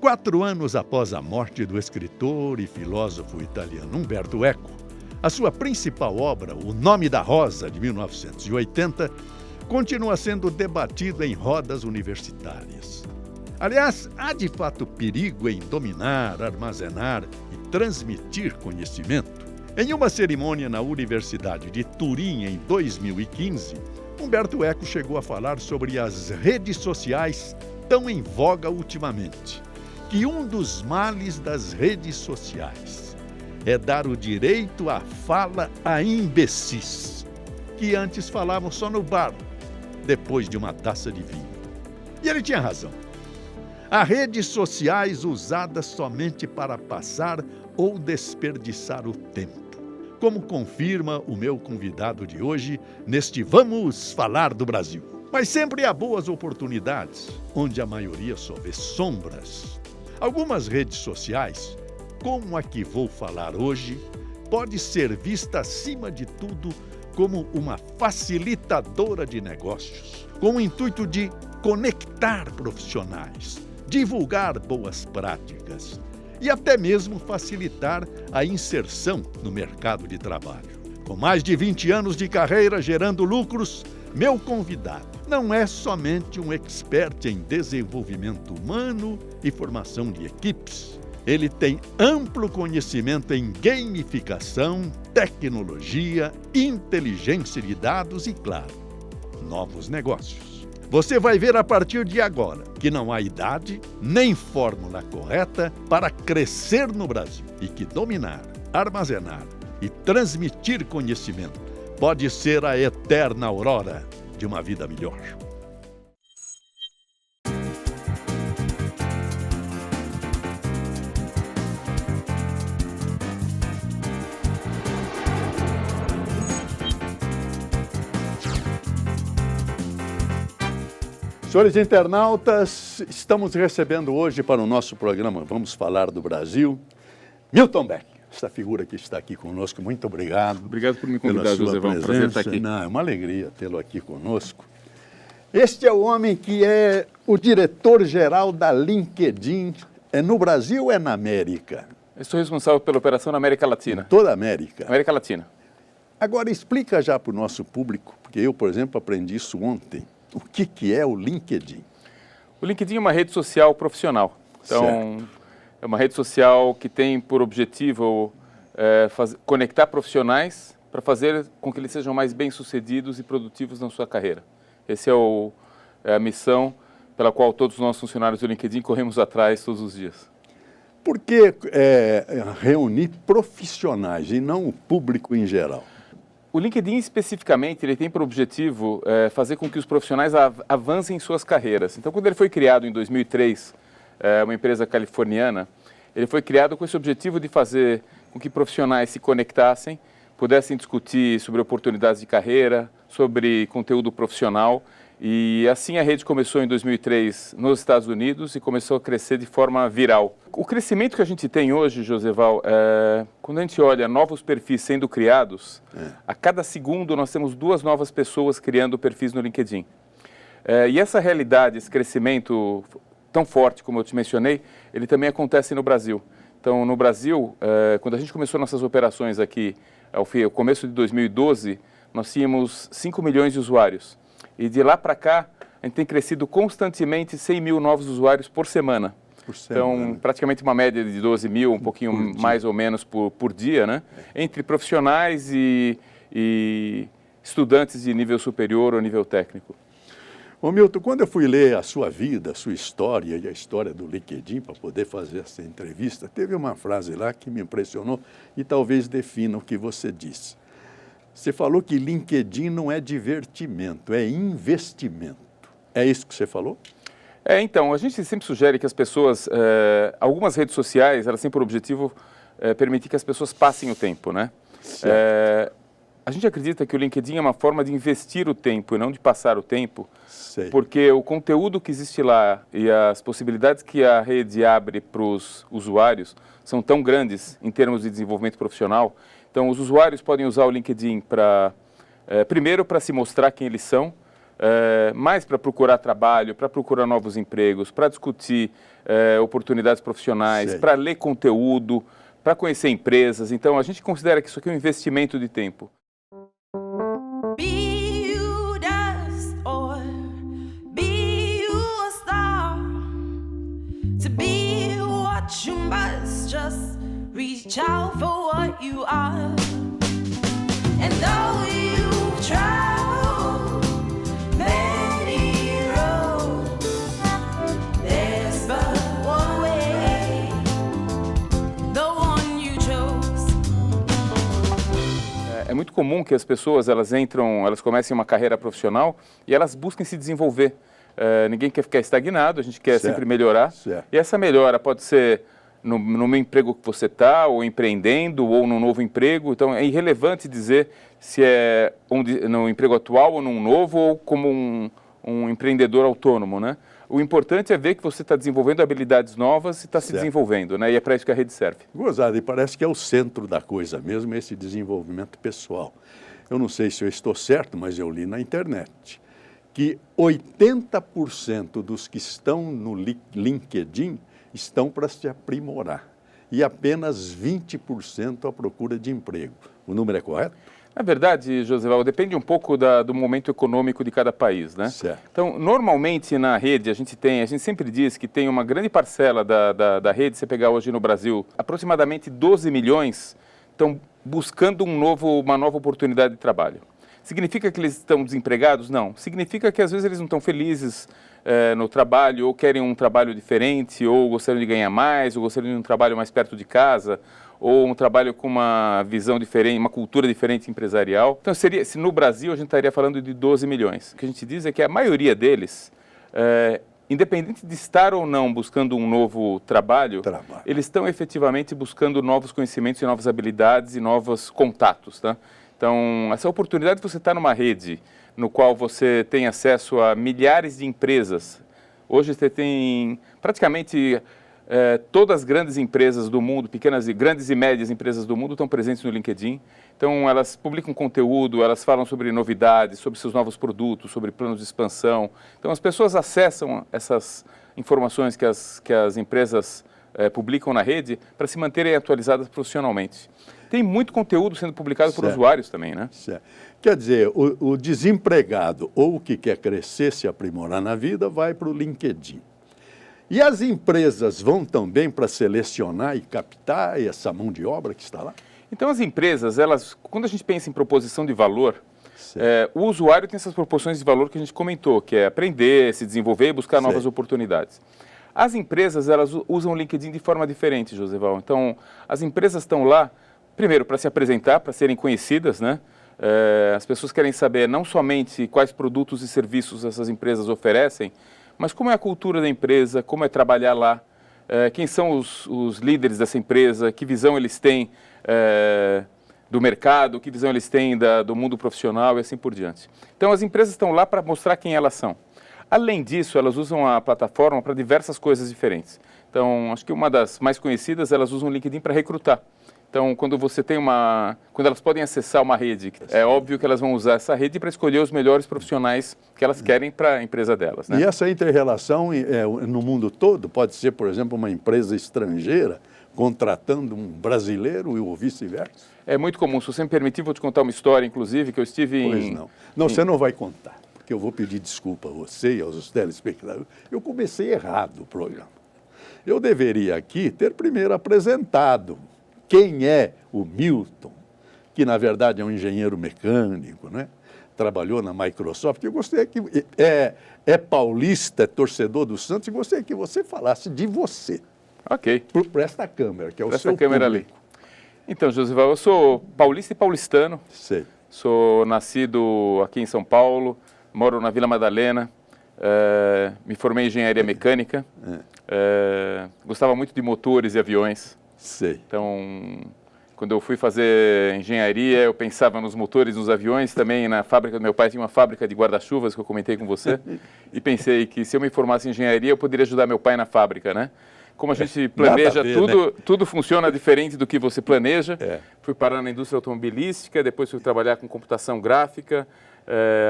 4 anos após a morte do escritor e filósofo italiano Umberto Eco, a sua principal obra, O Nome da Rosa, de 1980, continua sendo debatido em rodas universitárias. Aliás, há de fato perigo em dominar, armazenar e transmitir conhecimento? Em uma cerimônia na Universidade de Turim em 2015, Umberto Eco chegou a falar sobre as redes sociais tão em voga ultimamente, que um dos males das redes sociais é dar o direito à fala a imbecis, que antes falavam só no bar, depois de uma taça de vinho. E ele tinha razão. Há redes sociais usadas somente para passar ou desperdiçar o tempo, como confirma o meu convidado de hoje neste Vamos Falar do Brasil. Mas sempre há boas oportunidades, onde a maioria só vê sombras. Algumas redes sociais, como a que vou falar hoje, pode ser vista acima de tudo como uma facilitadora de negócios, com o intuito de conectar profissionais, divulgar boas práticas e até mesmo facilitar a inserção no mercado de trabalho. Com mais de 20 anos de carreira gerando lucros, meu convidado não é somente um expert em desenvolvimento humano e formação de equipes. Ele tem amplo conhecimento em gamificação, tecnologia, inteligência de dados e, claro, novos negócios. Você vai ver a partir de agora que não há idade nem fórmula correta para crescer no Brasil e que dominar, armazenar e transmitir conhecimento pode ser a eterna aurora de uma vida melhor. Senhores internautas, estamos recebendo hoje para o nosso programa Vamos Falar do Brasil, Milton Beck, essa figura que está aqui conosco. Muito obrigado. Obrigado por me convidar, José. É um prazer estar aqui. Não, é uma alegria tê-lo aqui conosco. Este é o homem que é o diretor-geral da LinkedIn. É no Brasil ou é na América? Eu sou responsável pela operação na América Latina. Em toda a América? América Latina. Agora, explica já para o nosso público, porque eu, por exemplo, aprendi isso ontem. O que é o LinkedIn? O LinkedIn é uma rede social profissional. Então, certo. É uma rede social que tem por objetivo conectar profissionais para fazer com que eles sejam mais bem-sucedidos e produtivos na sua carreira. Essa é a missão pela qual todos nós funcionários do LinkedIn corremos atrás todos os dias. Por que reunir profissionais e não o público em geral? O LinkedIn, especificamente, ele tem por objetivo fazer com que os profissionais avancem em suas carreiras. Então, quando ele foi criado em 2003, uma empresa californiana, ele foi criado com esse objetivo de fazer com que profissionais se conectassem, pudessem discutir sobre oportunidades de carreira, sobre conteúdo profissional. E assim a rede começou em 2003 nos Estados Unidos e começou a crescer de forma viral. O crescimento que a gente tem hoje, Joseval, quando a gente olha novos perfis sendo criados, a cada segundo nós temos 2 novas pessoas criando perfis no LinkedIn. E essa realidade, esse crescimento tão forte como eu te mencionei, ele também acontece no Brasil. Então, no Brasil, quando a gente começou nossas operações aqui, ao começo de 2012, nós tínhamos 5 milhões de usuários. E de lá para cá, a gente tem crescido constantemente 100 mil novos usuários por semana. Então, praticamente uma média de 12 mil, um pouquinho mais ou menos por dia, né? Entre profissionais e estudantes de nível superior ou nível técnico. Ô Milton, quando eu fui ler a sua vida, a sua história e a história do LinkedIn para poder fazer essa entrevista, teve uma frase lá que me impressionou e talvez defina o que você disse. Você falou que LinkedIn não é divertimento, é investimento. É isso que você falou? Então, a gente sempre sugere que as pessoas, algumas redes sociais, elas têm por objetivo permitir que as pessoas passem o tempo, né? A gente acredita que o LinkedIn é uma forma de investir o tempo e não de passar o tempo, porque o conteúdo que existe lá e as possibilidades que a rede abre para os usuários são tão grandes em termos de desenvolvimento profissional. Então, os usuários podem usar o LinkedIn primeiro para se mostrar quem eles são, mais para procurar trabalho, para procurar novos empregos, para discutir oportunidades profissionais, para ler conteúdo, para conhecer empresas. Então, a gente considera que isso aqui é um investimento de tempo. You must just reach out for what you are. And though you've traveled many roads, there's but one way, the one you chose. É muito comum que as pessoas elas comecem uma carreira profissional e elas busquem se desenvolver. Ninguém quer ficar estagnado, a gente quer sempre melhorar. E essa melhora pode ser no meu emprego que você está, ou empreendendo, ou num novo emprego. Então, é irrelevante dizer se é no emprego atual ou num novo, ou como um empreendedor autônomo, né? O importante é ver que você está desenvolvendo habilidades novas e está se desenvolvendo, né? E é para isso que a rede serve. Gozado, e parece que é o centro da coisa mesmo, esse desenvolvimento pessoal. Eu não sei se eu estou certo, mas eu li na internet que 80% dos que estão no LinkedIn estão para se aprimorar e apenas 20% à procura de emprego. O número é correto? Na verdade, Josival, depende um pouco do momento econômico de cada país, né? Certo. Então, normalmente na rede a gente sempre diz que tem uma grande parcela da rede, você pegar hoje no Brasil, aproximadamente 12 milhões estão buscando uma nova oportunidade de trabalho. Significa que eles estão desempregados? Não. Significa que às vezes eles não estão felizes no trabalho, ou querem um trabalho diferente, ou gostariam de ganhar mais, ou gostariam de um trabalho mais perto de casa, ou um trabalho com uma visão diferente, uma cultura diferente empresarial. Então, se no Brasil a gente estaria falando de 12 milhões. O que a gente diz é que a maioria deles, independente de estar ou não buscando um novo trabalho, eles estão efetivamente buscando novos conhecimentos e novas habilidades e novos contatos, tá? Então, essa oportunidade de você estar numa rede no qual você tem acesso a milhares de empresas. Hoje você tem praticamente todas as grandes empresas do mundo, grandes e médias empresas do mundo estão presentes no LinkedIn. Então, elas publicam conteúdo, elas falam sobre novidades, sobre seus novos produtos, sobre planos de expansão. Então, as pessoas acessam essas informações que as empresas publicam na rede para se manterem atualizadas profissionalmente. Tem muito conteúdo sendo publicado por usuários também, né? Certo. Quer dizer, o desempregado ou o que quer crescer, se aprimorar na vida, vai para o LinkedIn. E as empresas vão também para selecionar e captar essa mão de obra que está lá? Então, as empresas, quando a gente pensa em proposição de valor, o usuário tem essas proposições de valor que a gente comentou, que é aprender, se desenvolver e buscar novas oportunidades. As empresas, elas usam o LinkedIn de forma diferente, Josival. Então, as empresas estão lá, primeiro, para se apresentar, para serem conhecidas, né? As pessoas querem saber não somente quais produtos e serviços essas empresas oferecem, mas como é a cultura da empresa, como é trabalhar lá, quem são os líderes dessa empresa, que visão eles têm do mercado, que visão eles têm do mundo profissional e assim por diante. Então, as empresas estão lá para mostrar quem elas são. Além disso, elas usam a plataforma para diversas coisas diferentes. Então, acho que uma das mais conhecidas, elas usam o LinkedIn para recrutar. Então, quando elas podem acessar uma rede, é óbvio que elas vão usar essa rede para escolher os melhores profissionais que elas querem para a empresa delas, né? E essa inter-relação no mundo todo pode ser, por exemplo, uma empresa estrangeira contratando um brasileiro e vice-versa? É muito comum. Se você me permitir, vou te contar uma história, inclusive, que eu estive Pois não. Não, você não vai contar, porque eu vou pedir desculpa a você e aos telespectadores. Eu comecei errado o programa. Eu deveria aqui ter primeiro apresentado quem é o Milton, que na verdade é um engenheiro mecânico, né? Trabalhou na Microsoft. Eu gostaria que é paulista, é torcedor do Santos, e gostaria que você falasse de você. Ok. Para esta câmera, que é o Essa seu câmera público. ali. Então, Josival, eu sou paulista e paulistano. Sei. Sou nascido aqui em São Paulo, moro na Vila Madalena, me formei em engenharia mecânica, gostava muito de motores e aviões. Sei. Então, quando eu fui fazer engenharia, eu pensava nos motores, nos aviões, também na fábrica do meu pai tinha uma fábrica de guarda-chuvas que eu comentei com você, e pensei que se eu me formasse em engenharia, eu poderia ajudar meu pai na fábrica, né? Como a gente planeja tudo funciona diferente do que você planeja. Fui parar na indústria automobilística, depois fui trabalhar com computação gráfica,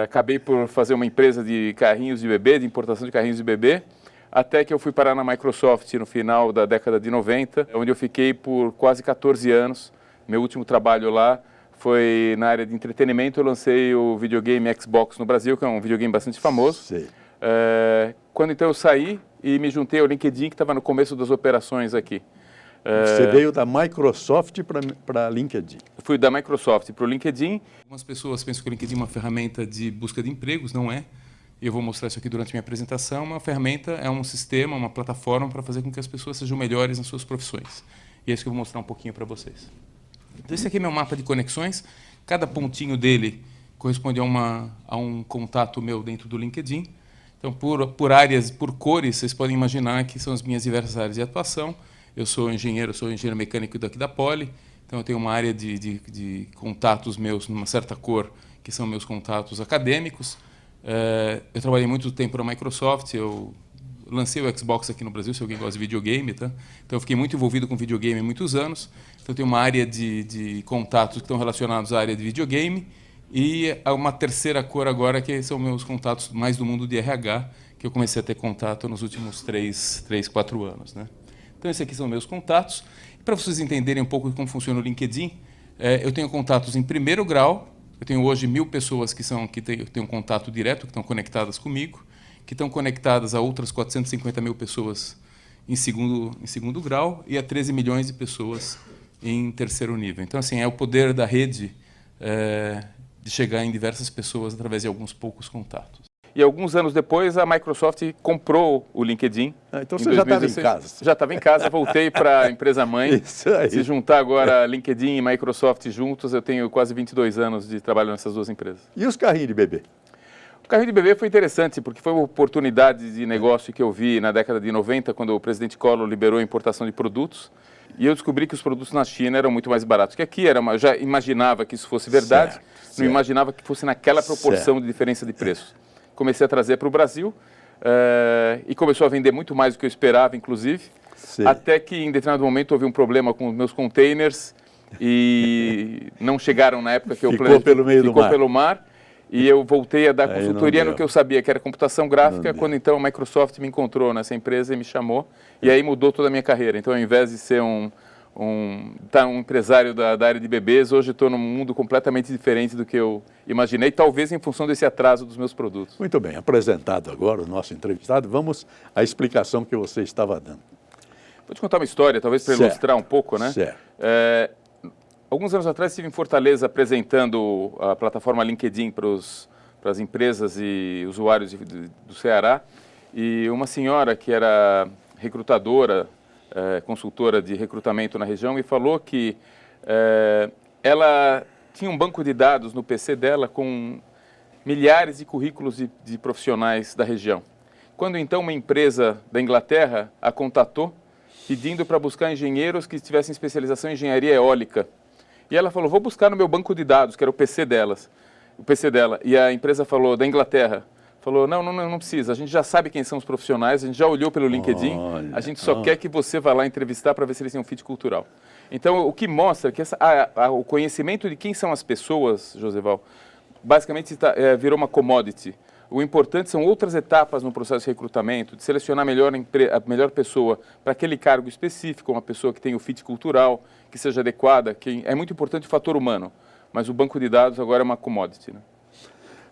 Acabei por fazer uma empresa de carrinhos de bebê, de importação de carrinhos de bebê, até que eu fui parar na Microsoft no final da década de 90, onde eu fiquei por quase 14 anos. Meu último trabalho lá foi na área de entretenimento. Eu lancei o videogame Xbox no Brasil, que é um videogame bastante famoso. Sei. Quando então eu saí e me juntei ao LinkedIn, que estava no começo das operações aqui. Você veio da Microsoft para LinkedIn. Eu fui da Microsoft para o LinkedIn. Algumas pessoas pensam que o LinkedIn é uma ferramenta de busca de empregos, não é? E eu vou mostrar isso aqui durante a minha apresentação. Uma ferramenta é um sistema, uma plataforma para fazer com que as pessoas sejam melhores nas suas profissões. E é isso que eu vou mostrar um pouquinho para vocês. Então, esse aqui é meu mapa de conexões. Cada pontinho dele corresponde a um contato meu dentro do LinkedIn. Então, por áreas, por cores, vocês podem imaginar que são as minhas diversas áreas de atuação. Eu sou engenheiro mecânico daqui da Poli. Então, eu tenho uma área de contatos meus numa certa cor, que são meus contatos acadêmicos. Eu trabalhei muito tempo na Microsoft, eu lancei o Xbox aqui no Brasil, se alguém gosta de videogame, tá? Então eu fiquei muito envolvido com videogame há muitos anos. Então eu tenho uma área de contatos que estão relacionados à área de videogame e uma terceira cor agora, que são meus contatos mais do mundo de RH, que eu comecei a ter contato nos últimos 4 anos, né? Então esses aqui são meus contatos. E para vocês entenderem um pouco como funciona o LinkedIn, eu tenho contatos em primeiro grau. Eu tenho hoje 1.000 pessoas que têm um contato direto, que estão conectadas comigo, que estão conectadas a outras 450 mil pessoas em segundo grau e a 13 milhões de pessoas em terceiro nível. Então, assim, é o poder da rede de chegar em diversas pessoas através de alguns poucos contatos. E alguns anos depois, a Microsoft comprou o LinkedIn. Então você já estava em casa. Já estava em casa, voltei para a empresa mãe. Isso aí. Se juntar agora LinkedIn e Microsoft juntos, eu tenho quase 22 anos de trabalho nessas duas empresas. E os carrinhos de bebê? O carrinho de bebê foi interessante, porque foi uma oportunidade de negócio que eu vi na década de 90, quando o presidente Collor liberou a importação de produtos. E eu descobri que os produtos na China eram muito mais baratos que aqui. Eu já imaginava que isso fosse verdade, não imaginava que fosse naquela proporção de diferença de preços. Comecei a trazer para o Brasil e começou a vender muito mais do que eu esperava, inclusive. Sim. Até que, em determinado momento, houve um problema com os meus containers e não chegaram na época que eu planejei. Ficou pelo mar. E eu voltei a dar consultoria no que eu sabia, que era computação gráfica, quando então a Microsoft me encontrou nessa empresa e me chamou. E aí mudou toda a minha carreira. Então, ao invés de ser um empresário da área de bebês, hoje estou num mundo completamente diferente do que eu imaginei, talvez em função desse atraso dos meus produtos. Muito bem, apresentado agora o nosso entrevistado, vamos à explicação que você estava dando. Vou te contar uma história, talvez para ilustrar um pouco, né? Certo. Alguns anos atrás estive em Fortaleza apresentando a plataforma LinkedIn para as empresas e usuários do Ceará, e uma senhora que era recrutadora, consultora de recrutamento na região, me falou que ela tinha um banco de dados no PC dela com milhares de currículos de profissionais da região. Quando então uma empresa da Inglaterra a contatou, pedindo para buscar engenheiros que tivessem especialização em engenharia eólica. E ela falou, vou buscar no meu banco de dados, que era o PC dela. E a empresa falou, da Inglaterra, falou, não precisa, a gente já sabe quem são os profissionais, a gente já olhou pelo LinkedIn, a gente só quer que você vá lá entrevistar para ver se eles têm um fit cultural. Então, o que mostra que o conhecimento de quem são as pessoas, Joseval, basicamente virou uma commodity. O importante são outras etapas no processo de recrutamento, de selecionar a melhor pessoa para aquele cargo específico, uma pessoa que tenha o fit cultural, que seja adequada, que é muito importante o fator humano, mas o banco de dados agora é uma commodity, né?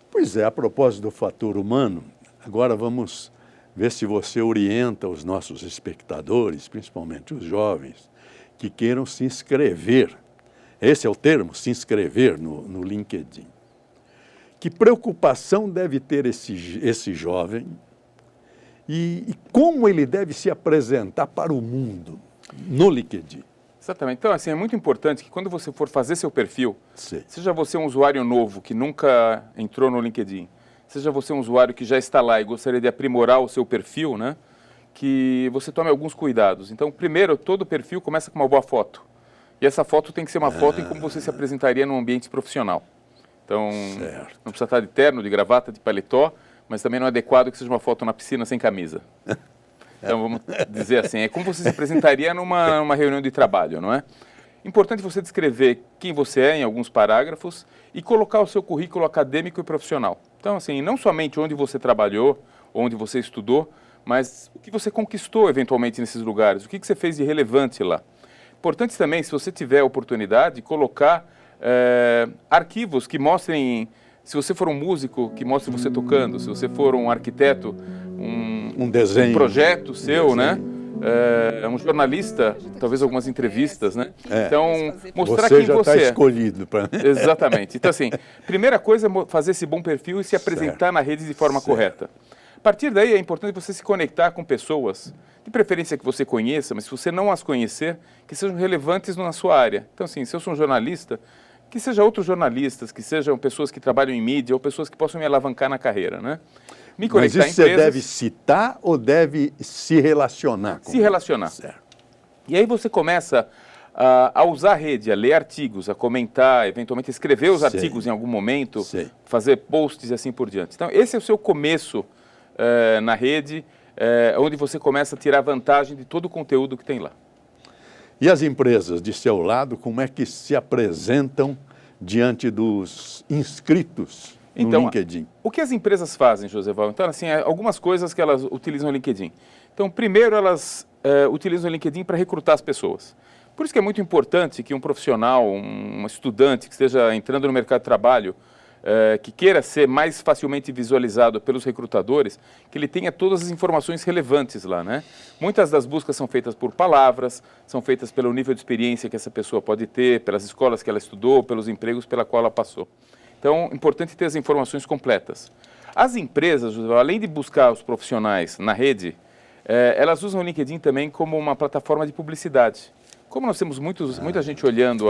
Pois é, a propósito do fator humano, agora vamos ver se você orienta os nossos espectadores, principalmente os jovens, que queiram se inscrever, esse é o termo, se inscrever no LinkedIn. Que preocupação deve ter esse jovem e como ele deve se apresentar para o mundo no LinkedIn? Exatamente. Então, assim, é muito importante que quando você for fazer seu perfil, seja você um usuário novo que nunca entrou no LinkedIn, seja você um usuário que já está lá e gostaria de aprimorar o seu perfil, né, que você tome alguns cuidados. Então, primeiro, todo perfil começa com uma boa foto. E essa foto tem que ser uma foto em como você se apresentaria num ambiente profissional. Então, não precisa estar de terno, de gravata, de paletó, mas também não é adequado que seja uma foto na piscina sem camisa. Então, vamos dizer assim, é como você se apresentaria numa reunião de trabalho, não é? Importante você descrever quem você é em alguns parágrafos e colocar o seu currículo acadêmico e profissional. Então, assim, não somente onde você trabalhou, onde você estudou, mas o que você conquistou eventualmente nesses lugares, o que você fez de relevante lá. Importante também, se você tiver a oportunidade, colocar arquivos que mostrem, se você for um músico, que mostre você tocando, se você for um arquiteto, Um desenho. um projeto seu, desenho. né? Um jornalista, talvez algumas entrevistas, né? Então, mostrar Você quem já está você é. escolhido para... Exatamente. Então, assim, primeira coisa é fazer esse bom perfil e se apresentar na rede de forma correta. A partir daí, é importante você se conectar com pessoas, de preferência que você conheça, mas se você não as conhecer, que sejam relevantes na sua área. Então, assim, se eu sou um jornalista, que sejam outros jornalistas, que sejam pessoas que trabalham em mídia ou pessoas que possam me alavancar na carreira, né? Me Mas conectar isso a empresas, você deve citar ou deve se relacionar com se relacionar. Certo. E aí você começa a usar a rede, a ler artigos, a comentar, eventualmente escrever os Sei. artigos em algum momento, Sei. fazer posts e assim por diante. Então, esse é o seu começo na rede, onde você começa a tirar vantagem de todo o conteúdo que tem lá. E as empresas de seu lado, como é que se apresentam diante dos inscritos no LinkedIn? O que as empresas fazem, Joseval? Então, assim, algumas coisas que elas utilizam o LinkedIn. Então, primeiro, elas utilizam o LinkedIn para recrutar as pessoas. Por isso que é muito importante que um profissional, um estudante que esteja entrando no mercado de trabalho, que queira ser mais facilmente visualizado pelos recrutadores, que ele tenha todas as informações relevantes lá, né? Muitas das buscas são feitas por palavras, são feitas pelo nível de experiência que essa pessoa pode ter, pelas escolas que ela estudou, pelos empregos pela qual ela passou. Então, é importante ter as informações completas. As empresas, além de buscar os profissionais na rede, elas usam o LinkedIn também como uma plataforma de publicidade. Como nós temos muita gente olhando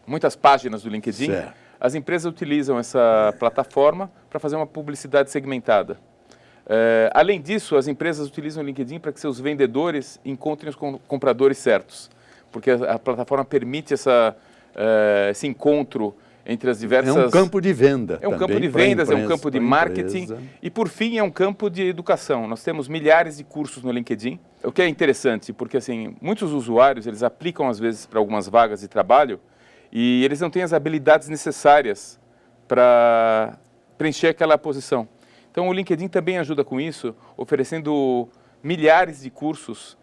muitas páginas do LinkedIn, Certo. as empresas utilizam essa plataforma para fazer uma publicidade segmentada. Além disso, as empresas utilizam o LinkedIn para que seus vendedores encontrem os compradores certos, porque a plataforma permite esse encontro entre as diversas... É um campo de venda. É um campo também de pra vendas, é um imprensa, campo de pra marketing empresa. e, por fim, é um campo de educação. Nós temos milhares de cursos no LinkedIn, o que é interessante, porque assim, muitos usuários eles aplicam, às vezes, para algumas vagas de trabalho e eles não têm as habilidades necessárias para preencher aquela posição. Então, o LinkedIn também ajuda com isso, oferecendo milhares de cursos,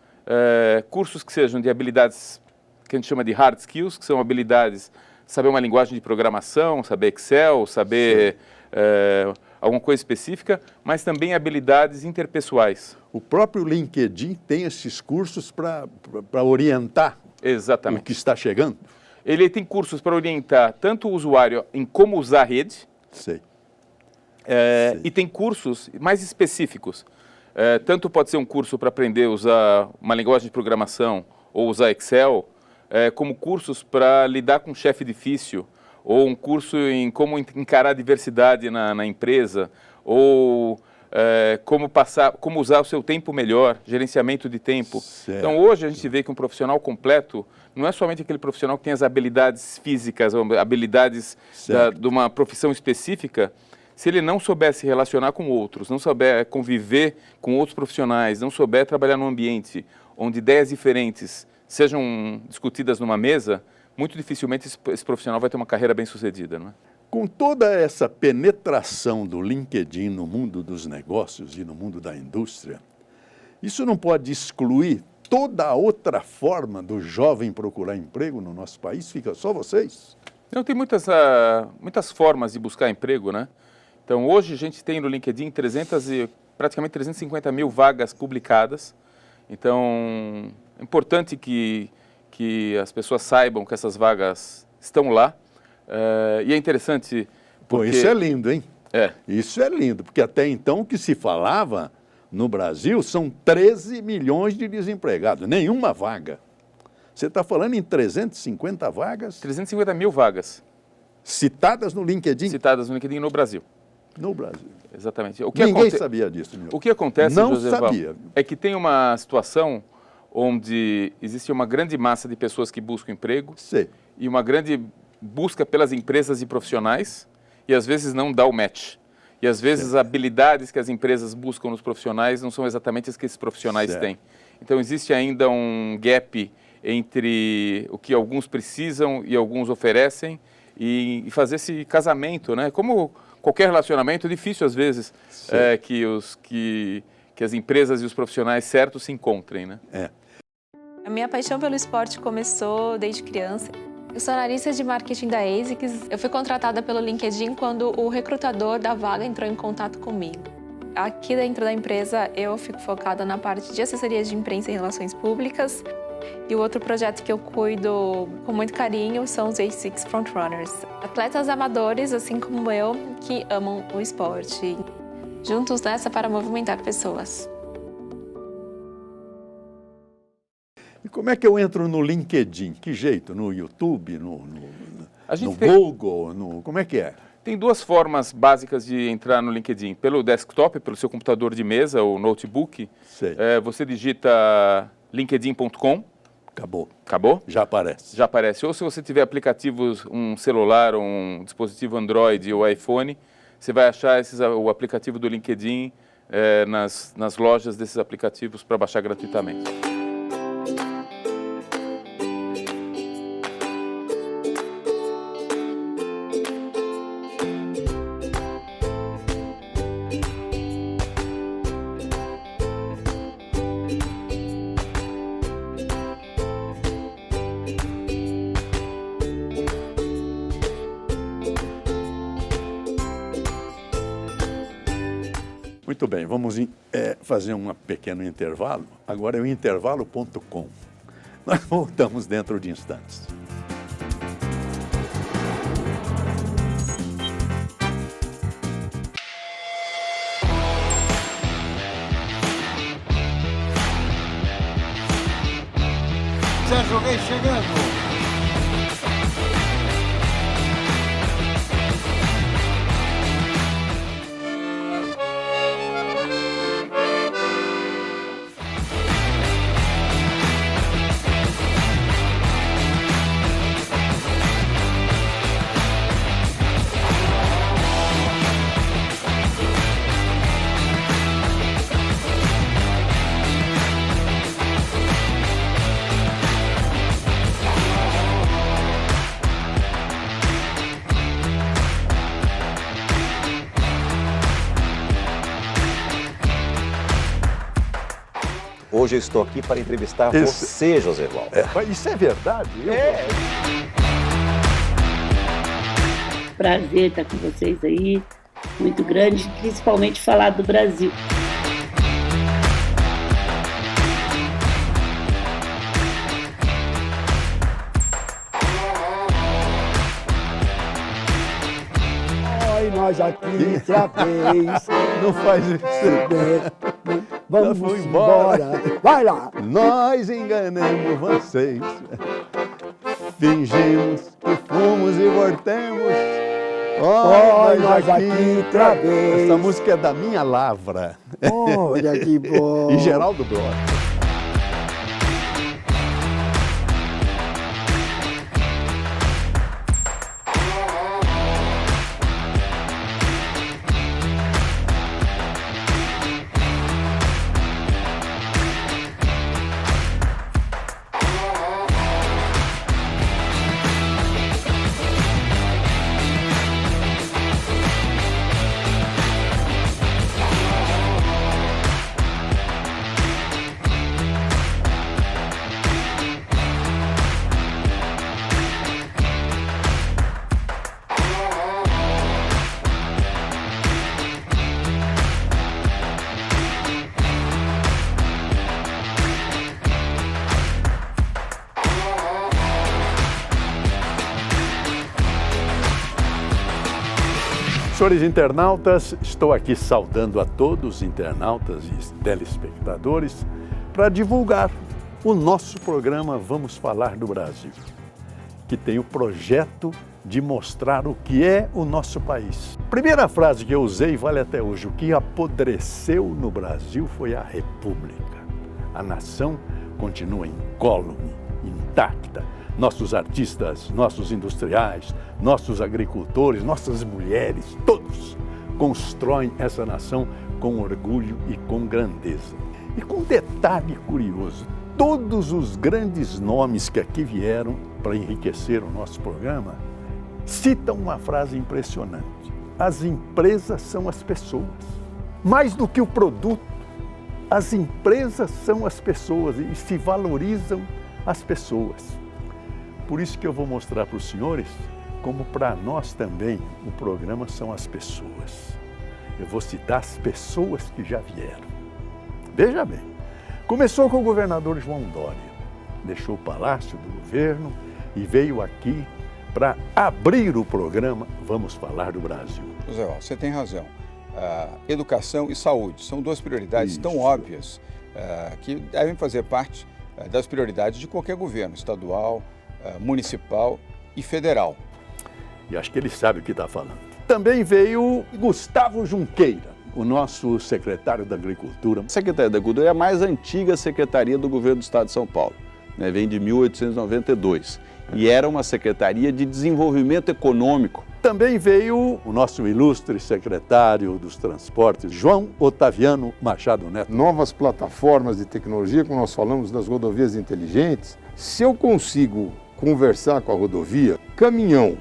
cursos que sejam de habilidades que a gente chama de hard skills, que são habilidades, saber uma linguagem de programação, saber Excel, saber alguma coisa específica, mas também habilidades interpessoais. O próprio LinkedIn tem esses cursos para orientar Exatamente. o que está chegando? Ele tem cursos para orientar tanto o usuário em como usar a rede, Sei. e tem cursos mais específicos. Tanto pode ser um curso para aprender a usar uma linguagem de programação ou usar Excel, como cursos para lidar com um chefe difícil, ou um curso em como encarar a diversidade na empresa, ou como usar o seu tempo melhor, gerenciamento de tempo. Certo. Então, hoje a gente vê que um profissional completo não é somente aquele profissional que tem as habilidades físicas, ou habilidades de uma profissão específica. Se ele não souber se relacionar com outros, não souber conviver com outros profissionais, não souber trabalhar num ambiente onde ideias diferentes sejam discutidas numa mesa, muito dificilmente esse profissional vai ter uma carreira bem-sucedida, não é? Com toda essa penetração do LinkedIn no mundo dos negócios e no mundo da indústria, isso não pode excluir toda a outra forma do jovem procurar emprego no nosso país? Fica só vocês? Não, tem muitas formas de buscar emprego, né? Então, hoje a gente tem no LinkedIn praticamente 350 mil vagas publicadas. Então, é importante que as pessoas saibam que essas vagas estão lá. E é interessante porque... Pô, isso é lindo, hein? É. Isso é lindo, porque até então o que se falava no Brasil são 13 milhões de desempregados, nenhuma vaga. Você está falando em 350 vagas? 350 mil vagas. Citadas no LinkedIn? Citadas no LinkedIn no Brasil. No Brasil. Exatamente. Ninguém sabia disso, meu. O que acontece, Não Joseval, sabia. é que tem uma situação onde existe uma grande massa de pessoas que buscam emprego Sei. e uma grande busca pelas empresas e profissionais e às vezes não dá o match. E às vezes as habilidades que as empresas buscam nos profissionais não são exatamente as que esses profissionais Certo. têm. Então existe ainda um gap entre o que alguns precisam e alguns oferecem e fazer esse casamento, né? Como qualquer relacionamento, é difícil às vezes que as empresas e os profissionais certos se encontrem, né? A minha paixão pelo esporte começou desde criança. Eu sou analista de marketing da ASICS. Eu fui contratada pelo LinkedIn quando o recrutador da vaga entrou em contato comigo. Aqui dentro da empresa, eu fico focada na parte de assessoria de imprensa e relações públicas. E o outro projeto que eu cuido com muito carinho são os ASICS Frontrunners. Atletas amadores, assim como eu, que amam o esporte. Juntos nessa para movimentar pessoas. E como é que eu entro no LinkedIn? Que jeito? No YouTube? No tem- Google? Como é que é? Tem duas formas básicas de entrar no LinkedIn. Pelo desktop, pelo seu computador de mesa ou notebook, Sei. você digita linkedin.com. Acabou? Já aparece. Já aparece. Ou se você tiver aplicativos, um celular, um dispositivo Android ou iPhone, você vai achar o aplicativo do LinkedIn nas lojas desses aplicativos para baixar gratuitamente. Muito bem, vamos fazer um pequeno intervalo. Agora é o intervalo.com. Nós voltamos dentro de instantes. Sérgio Reis chegando. Hoje eu estou aqui para entrevistar você, José Walter. Isso é verdade? Prazer estar com vocês aí, muito grande, principalmente falar do Brasil. Ai, nós aqui outra vez. Não faz isso. Vamos Foi embora. Vai lá. Nós enganamos vocês. Fingimos que fomos e voltemos. Ai, nós aqui outra vez. Essa música é da Minha Lavra. Olha que bom. E Geraldo Bloch. Senhores internautas, estou aqui saudando a todos os internautas e telespectadores para divulgar o nosso programa Vamos Falar do Brasil, que tem o projeto de mostrar o que é o nosso país. A primeira frase que eu usei vale até hoje: o que apodreceu no Brasil foi a República. A nação continua incólume, intacta. Nossos artistas, nossos industriais, nossos agricultores, nossas mulheres, todos constroem essa nação com orgulho e com grandeza. E com um detalhe curioso, todos os grandes nomes que aqui vieram para enriquecer o nosso programa citam uma frase impressionante. As empresas são as pessoas. Mais do que o produto, as empresas são as pessoas e se valorizam as pessoas. Por isso que eu vou mostrar para os senhores como para nós também o programa são as pessoas. Eu vou citar as pessoas que já vieram. Veja bem, começou com o governador João Dória. Deixou o Palácio do Governo e veio aqui para abrir o programa Vamos Falar do Brasil. José, você tem razão. Educação e saúde são duas prioridades tão óbvias que devem fazer parte das prioridades de qualquer governo, estadual, municipal e federal. E acho que ele sabe o que está falando. Também veio Gustavo Junqueira, o nosso secretário da Agricultura. A Secretaria da Agricultura é a mais antiga secretaria do governo do Estado de São Paulo, né? Vem de 1892 e era uma secretaria de desenvolvimento econômico. Também veio o nosso ilustre secretário dos Transportes, João Otaviano Machado Neto. Novas plataformas de tecnologia, como nós falamos das rodovias inteligentes, se eu consigo conversar com a rodovia, caminhão,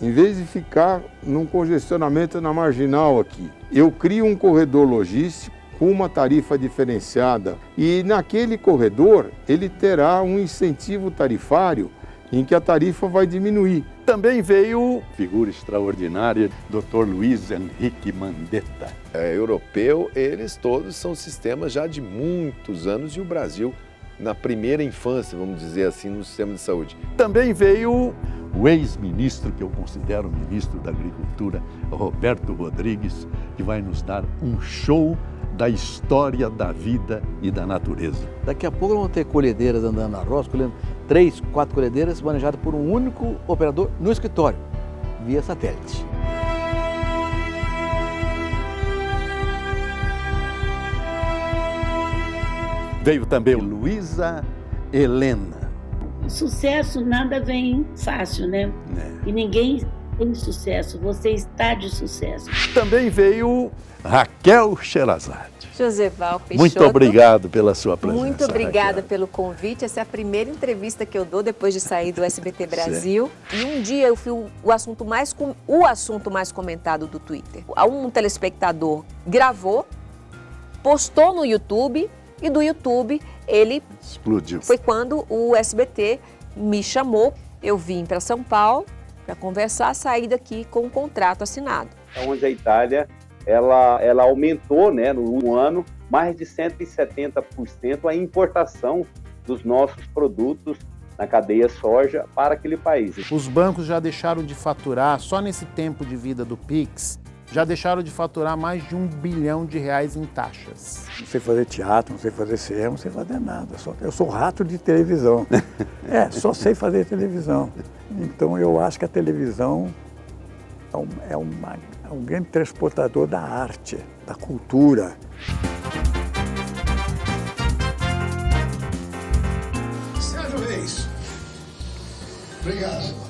em vez de ficar num congestionamento na marginal aqui, eu crio um corredor logístico com uma tarifa diferenciada e naquele corredor ele terá um incentivo tarifário em que a tarifa vai diminuir. Também veio figura extraordinária, Dr. Luiz Henrique Mandetta. Europeu, eles todos são sistemas já de muitos anos e o Brasil na primeira infância, vamos dizer assim, no sistema de saúde. Também veio o ex-ministro, que eu considero ministro da Agricultura, Roberto Rodrigues, que vai nos dar um show da história da vida e da natureza. Daqui a pouco vamos ter colhedeiras andando na roça, colhendo 3, 4 colhedeiras manejadas por um único operador no escritório, via satélite. Veio também Luísa Helena. Sucesso nada vem fácil, né? E ninguém tem sucesso, você está de sucesso. Também veio Raquel Sherazade. Joseval Peixoto. Muito obrigado pela sua presença. Muito obrigada Raquel. pelo convite. Essa é a primeira entrevista que eu dou depois de sair do SBT Brasil. E um dia eu fui o assunto mais comentado do Twitter. Um telespectador gravou, postou no YouTube e do YouTube ele explodiu. Foi quando o SBT me chamou. Eu vim para São Paulo para conversar, sair daqui com um contrato assinado. Onde a Itália ela aumentou, né, no ano mais de 170% a importação dos nossos produtos na cadeia soja para aquele país. Os bancos já deixaram de faturar, só nesse tempo de vida do Pix, já deixaram de faturar mais de R$1 bilhão em taxas. Não sei fazer teatro, não sei fazer cinema, não sei fazer nada. Eu sou rato de televisão. Só sei fazer televisão. Então eu acho que a televisão é um grande transportador da arte, da cultura. Sérgio Reis. Obrigado.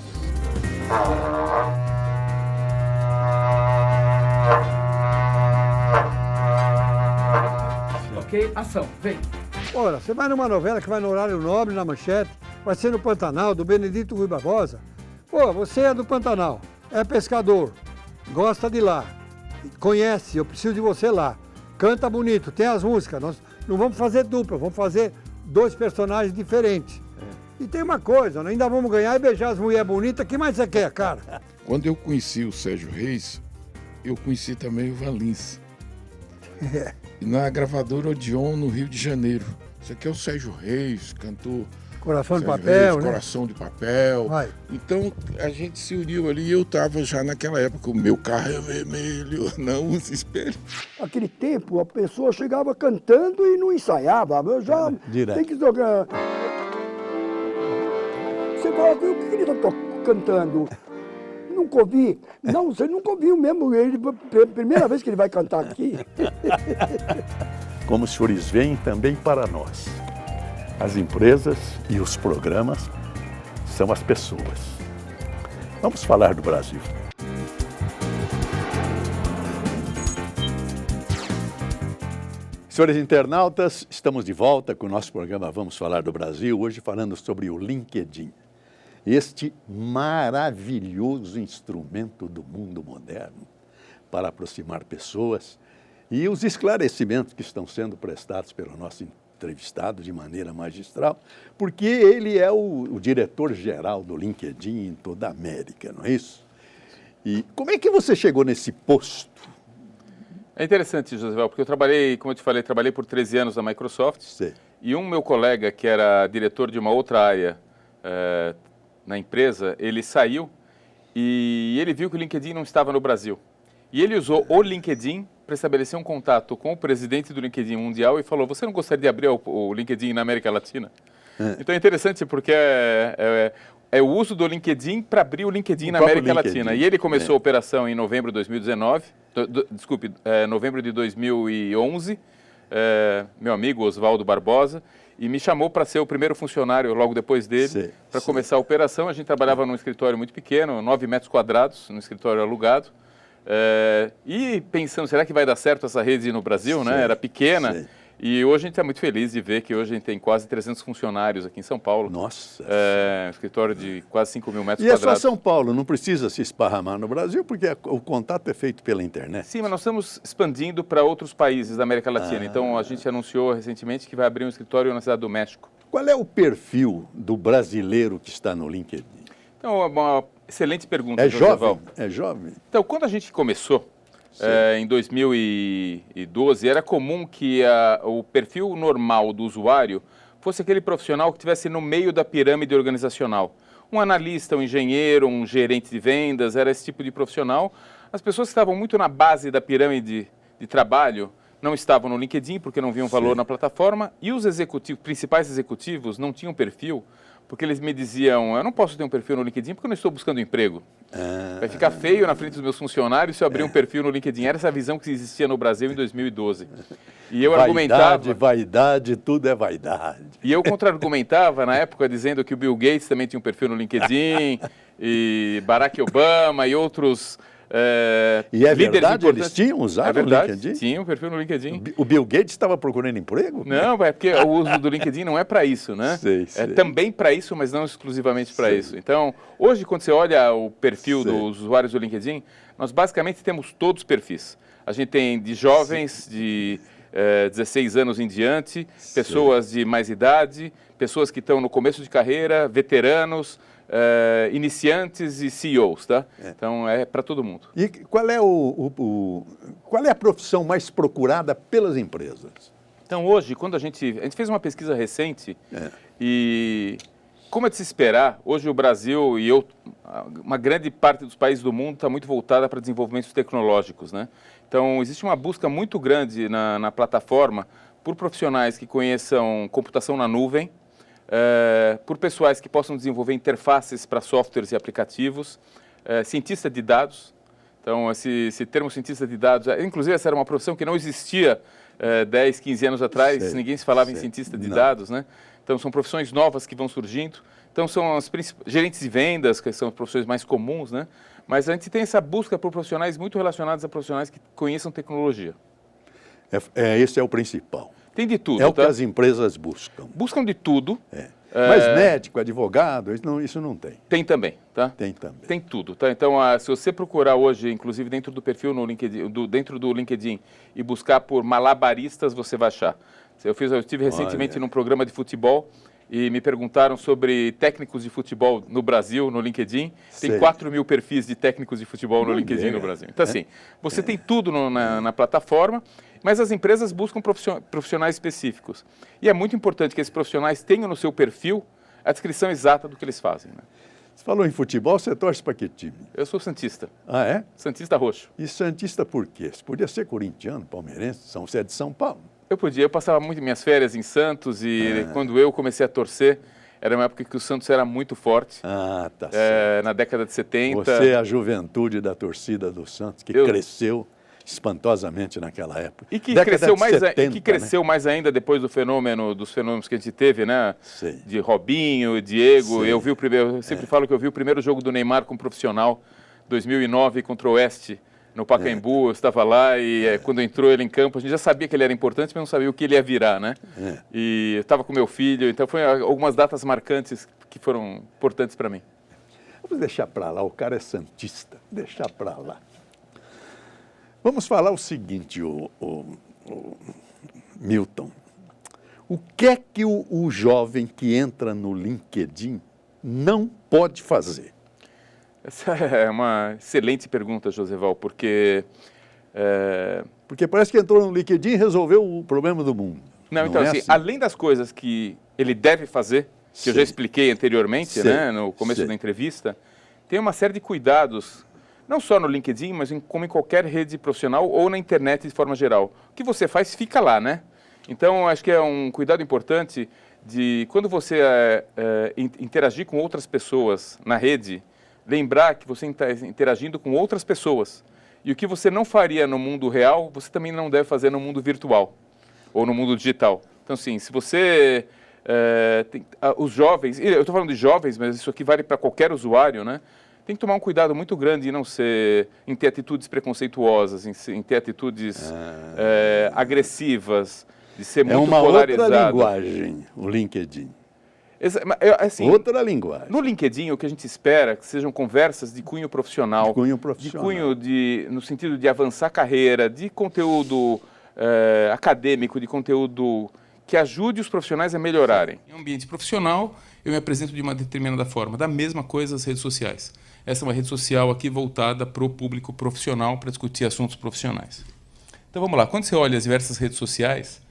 Ok, ação, vem. Ora, você vai numa novela que vai no horário nobre, na Manchete, vai ser no Pantanal, do Benedito Rui Barbosa. Pô, você é do Pantanal, é pescador, gosta de lá, conhece, eu preciso de você lá. Canta bonito, tem as músicas, nós não vamos fazer dupla, vamos fazer 2 personagens diferentes. E tem uma coisa, nós ainda vamos ganhar e beijar as mulheres bonitas, o que mais você quer, cara? Quando eu conheci o Sérgio Reis, eu conheci também o Valins. Na gravadora Odeon, no Rio de Janeiro. Isso aqui é o Sérgio Reis, cantor Coração de Sérgio Papel, Reis, né? Coração de Papel. Vai. Então a gente se uniu ali e eu estava já naquela época, o meu carro é vermelho, não usa espelho. Naquele tempo a pessoa chegava cantando e não ensaiava. Eu já tem que tocar. Você fala, o que ele está cantando? Nunca ouvi. Não, você nunca ouviu mesmo. Ele, primeira vez que ele vai cantar aqui. Como os senhores veem também para nós, as empresas e os programas são as pessoas. Vamos falar do Brasil. Senhores internautas, estamos de volta com o nosso programa Vamos Falar do Brasil, hoje falando sobre o LinkedIn. Este maravilhoso instrumento do mundo moderno para aproximar pessoas e os esclarecimentos que estão sendo prestados pelo nosso entrevistado de maneira magistral, porque ele é o diretor-geral do LinkedIn em toda a América, não é isso? E como é que você chegou nesse posto? É interessante, Josival, porque eu trabalhei, como eu te falei, trabalhei por 13 anos na Microsoft. Sim. E um meu colega, que era diretor de uma outra área na empresa, ele saiu e ele viu que o LinkedIn não estava no Brasil. E ele usou o LinkedIn para estabelecer um contato com o presidente do LinkedIn Mundial e falou, você não gostaria de abrir o LinkedIn na América Latina? Então é interessante porque é o uso do LinkedIn para abrir o LinkedIn na América Latina. E ele começou a operação em novembro de 2019, novembro de 2011, meu amigo Oswaldo Barbosa, e me chamou para ser o primeiro funcionário logo depois dele, para começar a operação. A gente trabalhava num escritório muito pequeno, 9 metros quadrados, num escritório alugado, e pensando, será que vai dar certo essa rede no Brasil? Né? Era pequena. E hoje a gente está muito feliz de ver que hoje a gente tem quase 300 funcionários aqui em São Paulo. Nossa! Um escritório de quase 5 mil metros quadrados. E é só São Paulo, não precisa se esparramar no Brasil, porque o contato é feito pela internet. Sim, mas nós estamos expandindo para outros países da América Latina. Então a gente anunciou recentemente que vai abrir um escritório na cidade do México. Qual é o perfil do brasileiro que está no LinkedIn? Então, uma excelente pergunta, É Josival. jovem? É jovem? Então, quando a gente começou, em 2012, era comum que o perfil normal do usuário fosse aquele profissional que estivesse no meio da pirâmide organizacional. Um analista, um engenheiro, um gerente de vendas, era esse tipo de profissional. As pessoas que estavam muito na base da pirâmide de trabalho não estavam no LinkedIn porque não viam valor na plataforma, e os principais executivos não tinham perfil, porque eles me diziam, eu não posso ter um perfil no LinkedIn porque eu não estou buscando emprego. Vai ficar feio na frente dos meus funcionários se eu abrir um perfil no LinkedIn. Era essa visão que existia no Brasil em 2012. E eu argumentava... Vaidade, tudo é vaidade. E eu contra-argumentava na época dizendo que o Bill Gates também tinha um perfil no LinkedIn, e Barack Obama e outros... E é verdade, eles tinham usado o LinkedIn? Tinham um perfil no LinkedIn. O Bill Gates estava procurando emprego? Não, é porque o uso do LinkedIn não é para isso, né? É também para isso, mas não exclusivamente para isso. Então, hoje, quando você olha o perfil dos usuários do LinkedIn, nós basicamente temos todos os perfis. A gente tem de jovens, de 16 anos em diante, pessoas de mais idade, pessoas que estão no começo de carreira, veteranos, iniciantes e CEOs, tá? Então é para todo mundo. E qual é qual é a profissão mais procurada pelas empresas? Então hoje, quando a gente fez uma pesquisa recente e como é de se esperar, hoje o Brasil e uma grande parte dos países do mundo está muito voltada para desenvolvimentos tecnológicos, né? Então existe uma busca muito grande na plataforma por profissionais que conheçam computação na nuvem, por pessoais que possam desenvolver interfaces para softwares e aplicativos, cientista de dados. Então, esse termo cientista de dados, inclusive essa era uma profissão que não existia 10, 15 anos atrás, ninguém se falava em cientista de dados, né? Então, são profissões novas que vão surgindo. Então, são as gerentes de vendas, que são as profissões mais comuns, né? Mas a gente tem essa busca por profissionais muito relacionados a profissionais que conheçam tecnologia. Esse é o principal. Tem de tudo. É o que as empresas buscam. Buscam de tudo. Mas médico, advogado, isso não tem. Tem também, tá? Tem também. Tem tudo, tá? Então, se você procurar hoje, inclusive dentro do perfil no LinkedIn, dentro do LinkedIn, e buscar por malabaristas, você vai achar. Eu estive recentemente num programa de futebol e me perguntaram sobre técnicos de futebol no Brasil, no LinkedIn. Tem 4 mil perfis de técnicos de futebol no LinkedIn no Brasil. Então, assim, você tem tudo na plataforma, mas as empresas buscam profissionais específicos. E é muito importante que esses profissionais tenham no seu perfil a descrição exata do que eles fazem, né? Você falou em futebol, você torce para que time? Eu sou santista. Ah, é? Santista roxo. E santista por quê? Você podia ser corintiano, palmeirense, você é de São Paulo. Eu podia, eu passava muito minhas férias em Santos e quando eu comecei a torcer, era uma época que o Santos era muito forte. Ah, tá certo. Na década de 70. Você é a juventude da torcida do Santos, que cresceu espantosamente naquela época. E que cresceu mais, 70, mais ainda depois dos fenômenos que a gente teve, né? Sim. De Robinho, Diego. Sim. Eu sempre falo que eu vi o primeiro jogo do Neymar como profissional, 2009 contra o Oeste, no Pacaembu, eu estava lá e quando entrou ele em campo, a gente já sabia que ele era importante, mas não sabia o que ele ia virar, né? E eu estava com meu filho, então foi algumas datas marcantes que foram importantes para mim. Vamos deixar para lá, o cara é santista, deixar para lá. Vamos falar o seguinte, o Milton. O que é que o jovem que entra no LinkedIn não pode fazer? Essa é uma excelente pergunta, Joseval, porque... Porque parece que entrou no LinkedIn e resolveu o problema do mundo. Não, então, assim, além das coisas que ele deve fazer, que eu já expliquei anteriormente, né, no começo da entrevista, tem uma série de cuidados, não só no LinkedIn, mas como em qualquer rede profissional ou na internet de forma geral. O que você faz, fica lá, né? Então, acho que é um cuidado importante de, quando você interagir com outras pessoas na rede, lembrar que você está interagindo com outras pessoas. E o que você não faria no mundo real, você também não deve fazer no mundo virtual ou no mundo digital. Então, assim, se você... os jovens, eu estou falando de jovens, mas isso aqui vale para qualquer usuário, né? Tem que tomar um cuidado muito grande em ter atitudes preconceituosas, em ter atitudes agressivas, de ser muito polarizado. É uma outra linguagem, o LinkedIn. Assim, outra linguagem. No LinkedIn, o que a gente espera que sejam conversas de cunho profissional. De cunho profissional. No sentido de avançar carreira, de conteúdo acadêmico, de conteúdo que ajude os profissionais a melhorarem. Em um ambiente profissional, eu me apresento de uma determinada forma. Da mesma coisa as redes sociais. Essa é uma rede social aqui voltada para o público profissional, para discutir assuntos profissionais. Então vamos lá, quando você olha as diversas redes sociais,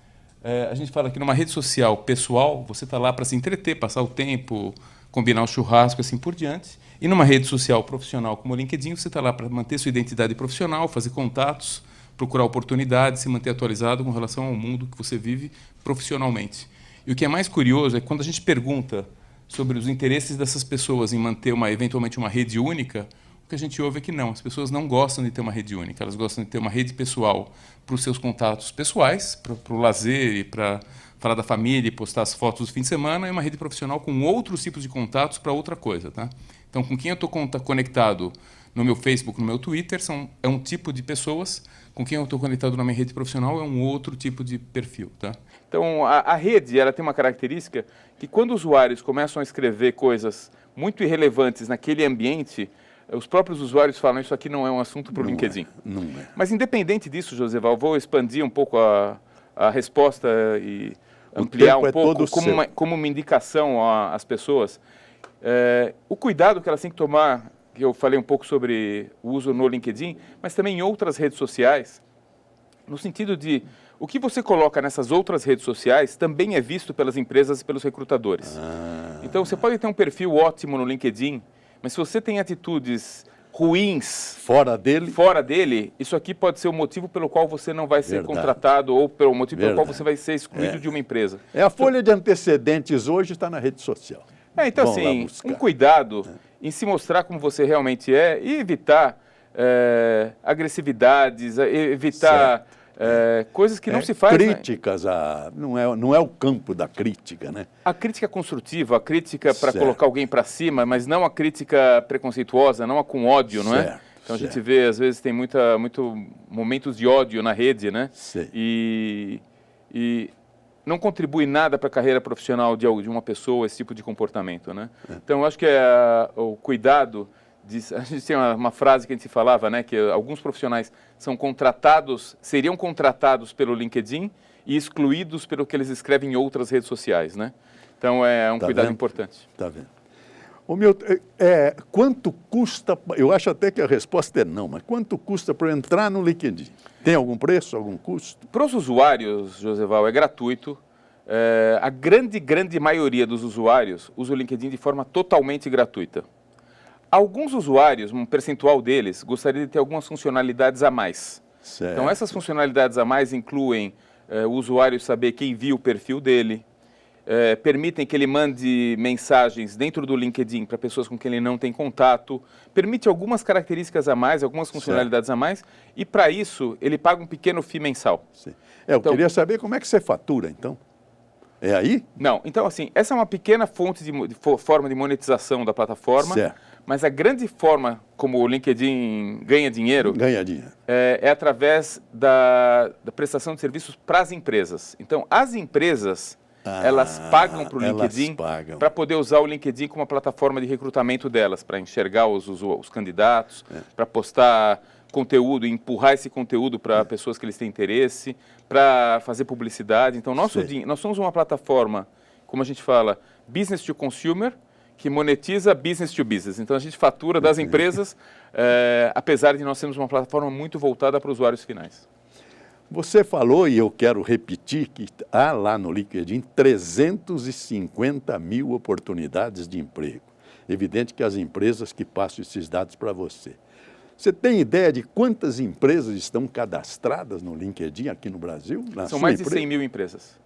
a gente fala que numa rede social pessoal, você está lá para se entreter, passar o tempo, combinar o churrasco, assim por diante. E numa rede social profissional como o LinkedIn, você está lá para manter sua identidade profissional, fazer contatos, procurar oportunidades, se manter atualizado com relação ao mundo que você vive profissionalmente. E o que é mais curioso é que quando a gente pergunta sobre os interesses dessas pessoas em manter eventualmente uma rede única, o que a gente ouve é que não, as pessoas não gostam de ter uma rede única, elas gostam de ter uma rede pessoal para os seus contatos pessoais, para o lazer e para falar da família e postar as fotos do fim de semana, e uma rede profissional com outros tipos de contatos para outra coisa. Tá? Então, com quem eu estou conectado no meu Facebook, no meu Twitter, é um tipo de pessoas, com quem eu estou conectado na minha rede profissional é um outro tipo de perfil. Tá? Então, a rede ela tem uma característica que quando usuários começam a escrever coisas muito irrelevantes naquele ambiente, os próprios usuários falam, isso aqui não é um assunto para o LinkedIn. Não é. Mas independente disso, Joseval, vou expandir um pouco a resposta e ampliar um pouco como uma indicação às pessoas. O cuidado que elas têm que tomar, que eu falei um pouco sobre o uso no LinkedIn, mas também em outras redes sociais, no sentido de o que você coloca nessas outras redes sociais também é visto pelas empresas e pelos recrutadores. Então, você pode ter um perfil ótimo no LinkedIn, mas se você tem atitudes ruins fora dele, isso aqui pode ser o motivo pelo qual você não vai ser contratado ou pelo motivo pelo qual você vai ser excluído de uma empresa. A folha de antecedentes hoje está na rede social. Então, assim, um cuidado em se mostrar como você realmente é e evitar agressividades, evitar coisas que não se fazem. Críticas, não é o campo da crítica, né? A crítica construtiva, a crítica para colocar alguém para cima, mas não a crítica preconceituosa, não a com ódio, não é? Então a gente vê, às vezes, tem muito momentos de ódio na rede, né? E não contribui nada para a carreira profissional de uma pessoa esse tipo de comportamento, né? Então eu acho que o cuidado... A gente tem uma frase que a gente falava, né, que alguns profissionais seriam contratados pelo LinkedIn e excluídos pelo que eles escrevem em outras redes sociais, né? Então é um cuidado importante. Tá vendo? Ô Milton, quanto custa, eu acho até que a resposta é não, mas quanto custa para entrar no LinkedIn? Tem algum preço, algum custo? Para os usuários, Joseval, é gratuito. A grande maioria dos usuários usa o LinkedIn de forma totalmente gratuita. Alguns usuários, um percentual deles, gostaria de ter algumas funcionalidades a mais. Então, essas funcionalidades a mais incluem o usuário saber quem viu o perfil dele, permitem que ele mande mensagens dentro do LinkedIn para pessoas com quem ele não tem contato, permite algumas características a mais, algumas funcionalidades a mais, e para isso ele paga um pequeno FII mensal. Eu queria saber como é que você fatura, então. É aí? Não, então assim, essa é uma pequena fonte de forma de monetização da plataforma, Mas a grande forma como o LinkedIn ganha dinheiro, é através da prestação de serviços para as empresas. Então, as empresas, elas pagam para o LinkedIn para poder usar o LinkedIn como uma plataforma de recrutamento delas, para enxergar os candidatos, para postar conteúdo, empurrar esse conteúdo para pessoas que eles têm interesse, para fazer publicidade. Então, nós somos uma plataforma, como a gente fala, business to consumer, que monetiza business to business. Então, a gente fatura das empresas, apesar de nós sermos uma plataforma muito voltada para usuários finais. Você falou, e eu quero repetir, que há lá no LinkedIn 350 mil oportunidades de emprego. Evidente que as empresas que passam esses dados para você. Você tem ideia de quantas empresas estão cadastradas no LinkedIn aqui no Brasil? São mais de 100 mil empresas.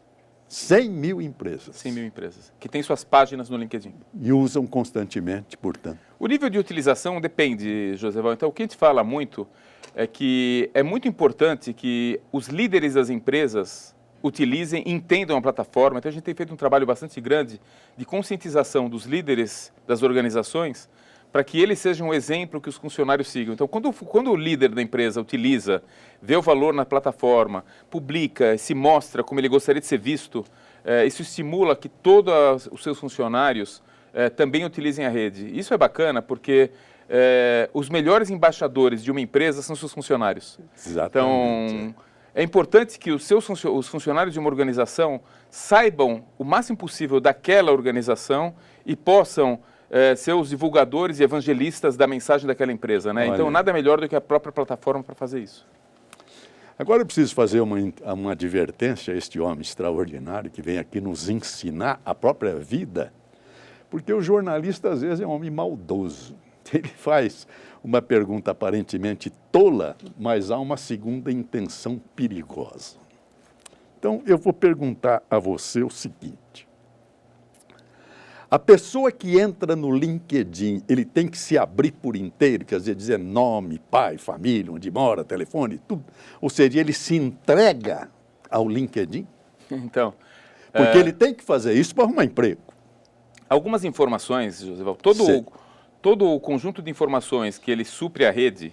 100 mil empresas. 100 mil empresas, que têm suas páginas no LinkedIn. E usam constantemente, portanto. O nível de utilização depende, Joseval. Então, o que a gente fala muito é que é muito importante que os líderes das empresas utilizem, entendam a plataforma. Então, a gente tem feito um trabalho bastante grande de conscientização dos líderes das organizações para que eles sejam um exemplo que os funcionários sigam. Então, quando o líder da empresa utiliza, vê o valor na plataforma, publica, se mostra como ele gostaria de ser visto, isso estimula que todos os seus funcionários também utilizem a rede. Isso é bacana porque os melhores embaixadores de uma empresa são seus funcionários. Exatamente. Então, é importante que os funcionários de uma organização saibam o máximo possível daquela organização e possam ser os divulgadores e evangelistas da mensagem daquela empresa, né? Então, nada melhor do que a própria plataforma para fazer isso. Agora eu preciso fazer uma advertência a este homem extraordinário que vem aqui nos ensinar a própria vida, porque o jornalista, às vezes, é um homem maldoso. Ele faz uma pergunta aparentemente tola, mas há uma segunda intenção perigosa. Então, eu vou perguntar a você o seguinte. A pessoa que entra no LinkedIn, ele tem que se abrir por inteiro, quer dizer nome, pai, família, onde mora, telefone, tudo. Ou seja, ele se entrega ao LinkedIn? Então, porque ele tem que fazer isso para arrumar emprego. Algumas informações, Joseval, todo o conjunto de informações que ele supre a rede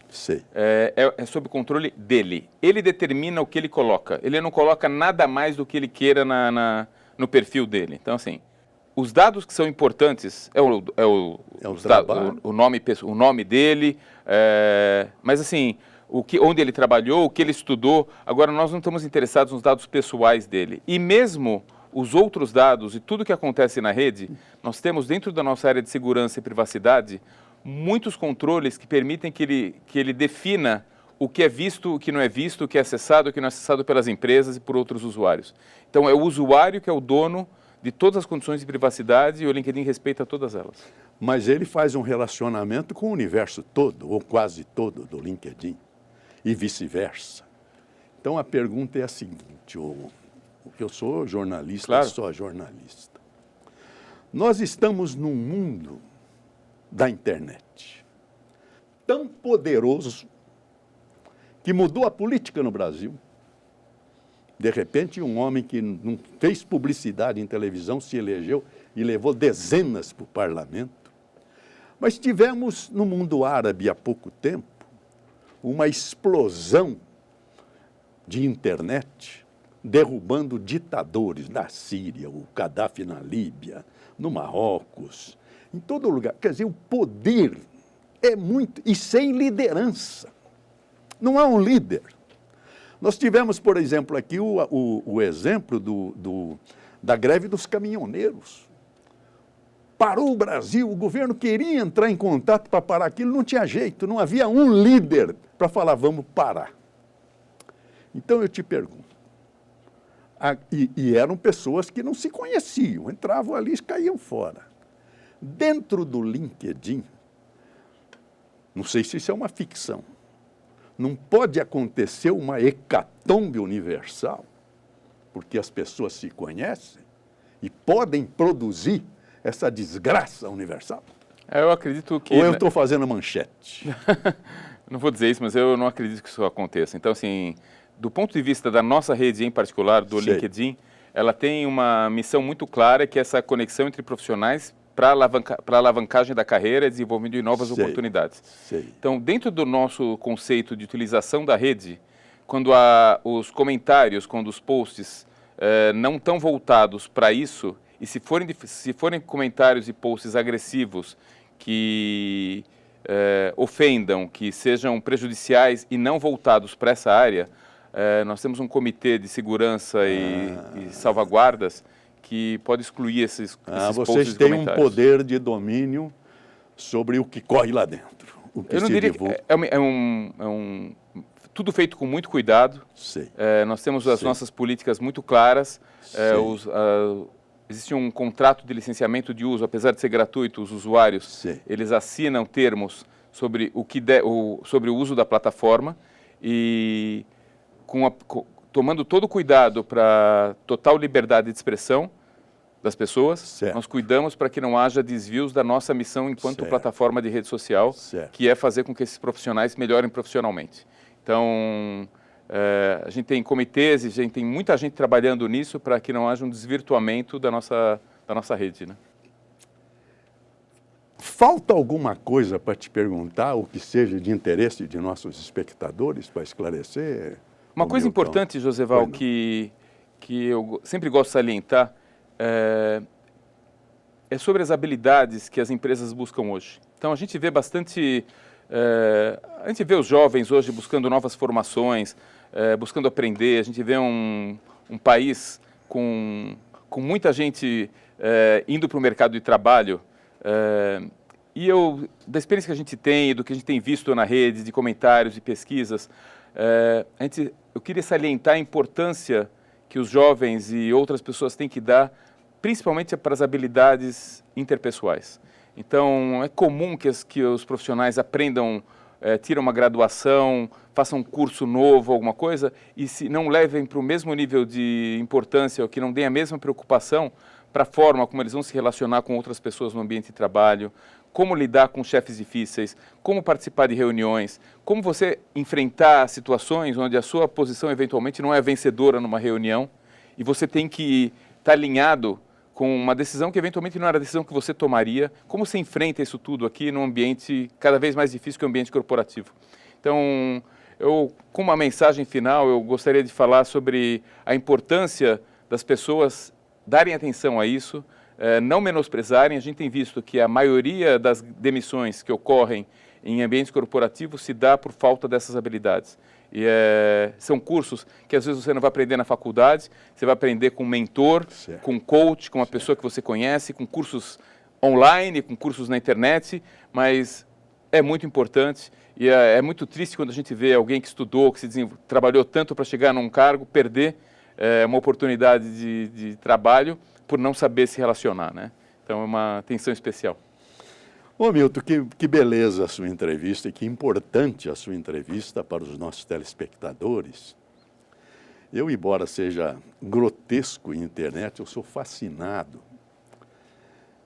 é sob controle dele. Ele determina o que ele coloca. Ele não coloca nada mais do que ele queira no perfil dele. Então, assim, os dados que são importantes o nome dele, mas assim, onde ele trabalhou, o que ele estudou. Agora, nós não estamos interessados nos dados pessoais dele. E mesmo os outros dados e tudo que acontece na rede, nós temos dentro da nossa área de segurança e privacidade muitos controles que permitem que ele defina o que é visto, o que não é visto, o que é acessado, o que não é acessado pelas empresas e por outros usuários. Então, é o usuário que é o dono de todas as condições de privacidade e o LinkedIn respeita todas elas. Mas ele faz um relacionamento com o universo todo, ou quase todo, do LinkedIn, e vice-versa. Então, a pergunta é a seguinte, eu sou jornalista, claro. Sou jornalista. Nós estamos num mundo da internet tão poderoso que mudou a política no Brasil. De repente, um homem que não fez publicidade em televisão se elegeu e levou dezenas para o parlamento. Mas tivemos no mundo árabe há pouco tempo uma explosão de internet derrubando ditadores na Síria, o Gaddafi na Líbia, no Marrocos, em todo lugar. Quer dizer, o poder é muito... e sem liderança. Não há um líder. Nós tivemos, por exemplo, aqui o exemplo da greve dos caminhoneiros. Parou o Brasil, o governo queria entrar em contato para parar aquilo, não tinha jeito, não havia um líder para falar, vamos parar. Então eu te pergunto, e eram pessoas que não se conheciam, entravam ali e caíam fora. Dentro do LinkedIn, não sei se isso é uma ficção, não pode acontecer uma hecatombe universal, porque as pessoas se conhecem e podem produzir essa desgraça universal? Eu acredito que... Ou eu estou fazendo manchete? Não vou dizer isso, mas eu não acredito que isso aconteça. Então, assim, do ponto de vista da nossa rede em particular, do LinkedIn, ela tem uma missão muito clara, que é essa conexão entre profissionais para a alavancagem da carreira e desenvolvimento de novas oportunidades. Então, dentro do nosso conceito de utilização da rede, quando os comentários, quando os posts não estão voltados para isso, e se forem comentários e posts agressivos que ofendam, que sejam prejudiciais e não voltados para essa área, nós temos um comitê de segurança e salvaguardas que pode excluir esses posts vocês têm um poder de domínio sobre o que corre lá dentro. O que eu não diria divulga. Que tudo feito com muito cuidado. Nós temos as nossas políticas muito claras. Existe um contrato de licenciamento de uso, apesar de ser gratuito, os usuários eles assinam termos sobre sobre o uso da plataforma e tomando todo o cuidado para total liberdade de expressão das pessoas, nós cuidamos para que não haja desvios da nossa missão enquanto plataforma de rede social, que é fazer com que esses profissionais melhorem profissionalmente. Então, a gente tem comitês e a gente tem muita gente trabalhando nisso para que não haja um desvirtuamento da nossa rede, né? Falta alguma coisa para te perguntar, o que seja de interesse de nossos espectadores, para esclarecer? Uma coisa importante, Joseval, que eu sempre gosto de salientar, é sobre as habilidades que as empresas buscam hoje. Então, a gente vê bastante... a gente vê os jovens hoje buscando novas formações, buscando aprender. A gente vê um país com muita gente indo para o mercado de trabalho. E da experiência que a gente tem, do que a gente tem visto na rede, de comentários, de pesquisas, eu queria salientar a importância que os jovens e outras pessoas têm que dar, principalmente para as habilidades interpessoais. Então, é comum que os profissionais aprendam, tiram uma graduação, façam um curso novo, alguma coisa, e se não levem para o mesmo nível de importância, ou que não deem a mesma preocupação para a forma como eles vão se relacionar com outras pessoas no ambiente de trabalho, como lidar com chefes difíceis, como participar de reuniões, como você enfrentar situações onde a sua posição eventualmente não é vencedora numa reunião e você tem que estar alinhado com uma decisão que eventualmente não era a decisão que você tomaria. Como você enfrenta isso tudo aqui num ambiente cada vez mais difícil que o ambiente corporativo? Então, com uma mensagem final, eu gostaria de falar sobre a importância das pessoas darem atenção a isso, não menosprezarem. A gente tem visto que a maioria das demissões que ocorrem em ambientes corporativos se dá por falta dessas habilidades. E são cursos que às vezes você não vai aprender na faculdade, você vai aprender com um mentor, com um coach, com uma pessoa que você conhece, com cursos online, com cursos na internet, mas é muito importante e é muito triste quando a gente vê alguém que estudou, que trabalhou tanto para chegar num cargo, perder uma oportunidade de trabalho por não saber se relacionar, né? Então é uma atenção especial. Ô Milton, que beleza a sua entrevista e que importante a sua entrevista para os nossos telespectadores. Eu, embora seja grotesco em internet, eu sou fascinado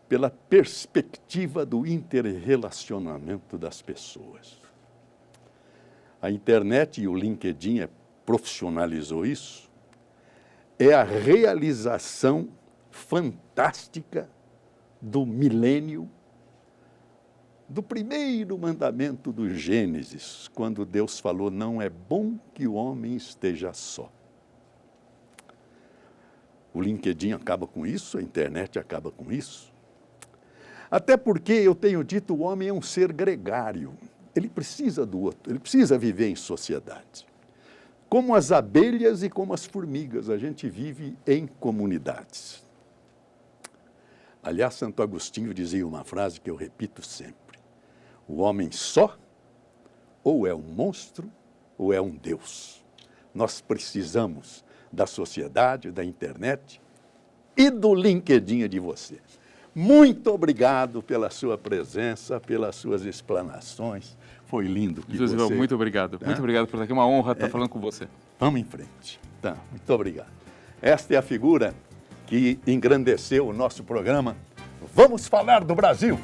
pela perspectiva do interrelacionamento das pessoas. A internet e o LinkedIn profissionalizou isso. É a realização fantástica do milênio, do primeiro mandamento do Gênesis, quando Deus falou, não é bom que o homem esteja só. O LinkedIn acaba com isso, a internet acaba com isso. Até porque, eu tenho dito, o homem é um ser gregário. Ele precisa do outro, ele precisa viver em sociedade. Como as abelhas e como as formigas, a gente vive em comunidades. Aliás, Santo Agostinho dizia uma frase que eu repito sempre. O homem só, ou é um monstro, ou é um Deus. Nós precisamos da sociedade, da internet e do LinkedIn de você. Muito obrigado pela sua presença, pelas suas explanações. Foi lindo que José, você... muito obrigado. Muito obrigado por estar aqui. Uma honra estar falando com você. Vamos em frente. Tá, muito obrigado. Esta é a figura que engrandeceu o nosso programa. Vamos falar do Brasil.